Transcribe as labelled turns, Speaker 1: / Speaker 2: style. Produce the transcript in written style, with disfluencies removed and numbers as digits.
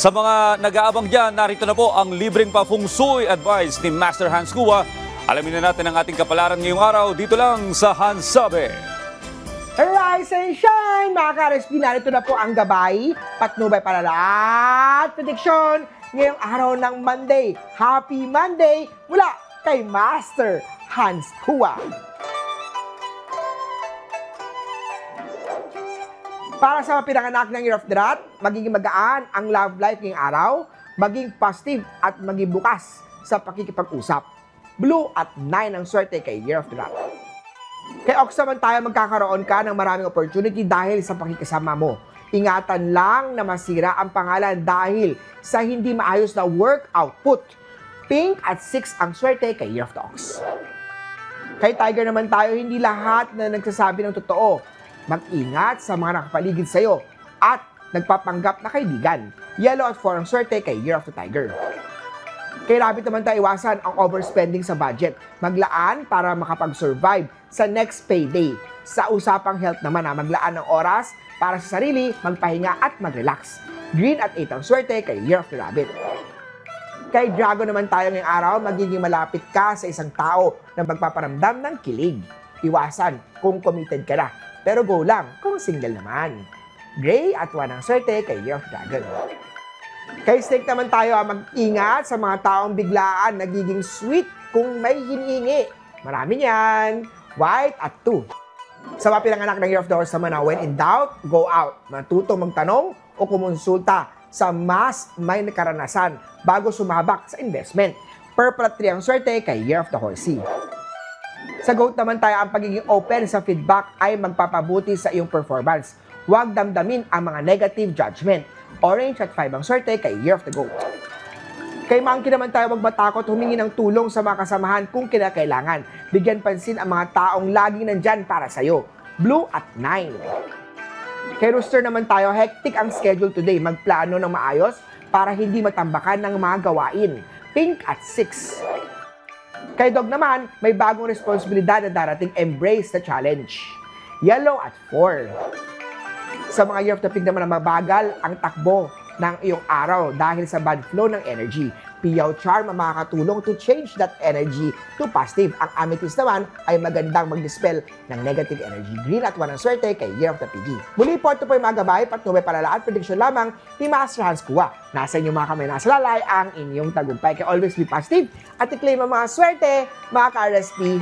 Speaker 1: Sa mga nag-aabang dyan, narito na po ang libreng pa-feng shui advice ni Master Hans Kua. Alamin na natin ang ating kapalaran ngayong araw dito lang sa Hans Sabi.
Speaker 2: Rise and shine! Mga ka-RSP, narito na po ang gabay, patnubay palala at prediksyon ngayong araw ng Monday. Happy Monday mula kay Master Hans Kua. Para sa mga pinanganak ng Year of the Rat, magiging magaan ang love life ngayong araw, maging positive at maging bukas sa pakikipag-usap. Blue at 9 ang swerte kay Year of the Rat. Kay Ox naman tayo, magkakaroon ka ng maraming opportunity dahil sa pakikisama mo. Ingatan lang na masira ang pangalan dahil sa hindi maayos na work output. Pink at 6 ang swerte kay Year of the Ox. Kay Tiger naman tayo, hindi lahat na nagsasabi ng totoo. Mag-ingat sa mga nakapaligid sa'yo at nagpapanggap na kaibigan. Yellow at 4 ang swerte kay Year of the Tiger. Kay Rabbit naman tayo, iwasan ang overspending sa budget. Maglaan para makapag-survive sa next payday. Sa usapang health naman, maglaan ng oras para sa sarili, magpahinga at mag-relax. Green at 8 ang swerte kay Year of the Rabbit. Kay Dragon naman tayo ngayong araw, magiging malapit ka sa isang tao na magpaparamdam ng kilig. Iwasan kung committed ka na. Pero go lang kung single naman. Gray at 1 ang swerte kay Year of Dragon. Kay Snake naman tayo, mag-ingat sa mga taong biglaan nagiging sweet kung may hinihingi. Marami niyan. White at 2. Sa mga pinanganak ng Year of the Horse naman, when in doubt, go out. Matutong magtanong o kumonsulta sa mas may karanasan bago sumabak sa investment. Purple at 3 ang swerte kay Year of the Horsey. Sa Goat naman tayo, ang pagiging open sa feedback ay magpapabuti sa iyong performance. Huwag damdamin ang mga negative judgment. Orange at 5 ang swerte kay Year of the Goat. Kay Monkey naman tayo, huwag matakot humingi ng tulong sa mga kasamahan kung kinakailangan. Bigyan pansin ang mga taong laging nandyan para sa'yo. Blue at 9. Kay Rooster naman tayo, hectic ang schedule today. Magplano ng maayos para hindi matambakan ng mga gawain. Pink at 6. Kay Dog naman, may bagong responsibilidad na darating, embrace the challenge. Yellow at 4. Sa mga Year of the Pig naman, mabagal ang takbo ng iyong araw dahil sa bad flow ng energy. Piyaw Charm ang makakatulong to change that energy to positive. Ang Amethyst naman ay magandang mag-dispel ng negative energy. Green at 1 ang swerte kay Year of the Piggy. Muli po, ito po yung mga gabay, patnubay palala at prediction lamang ni Master Hans Kua. Nasa inyong mga kamay, nasa lalay ang inyong tagumpay. Kaya always be positive at i-claim ang mga swerte, mga ka-RSP.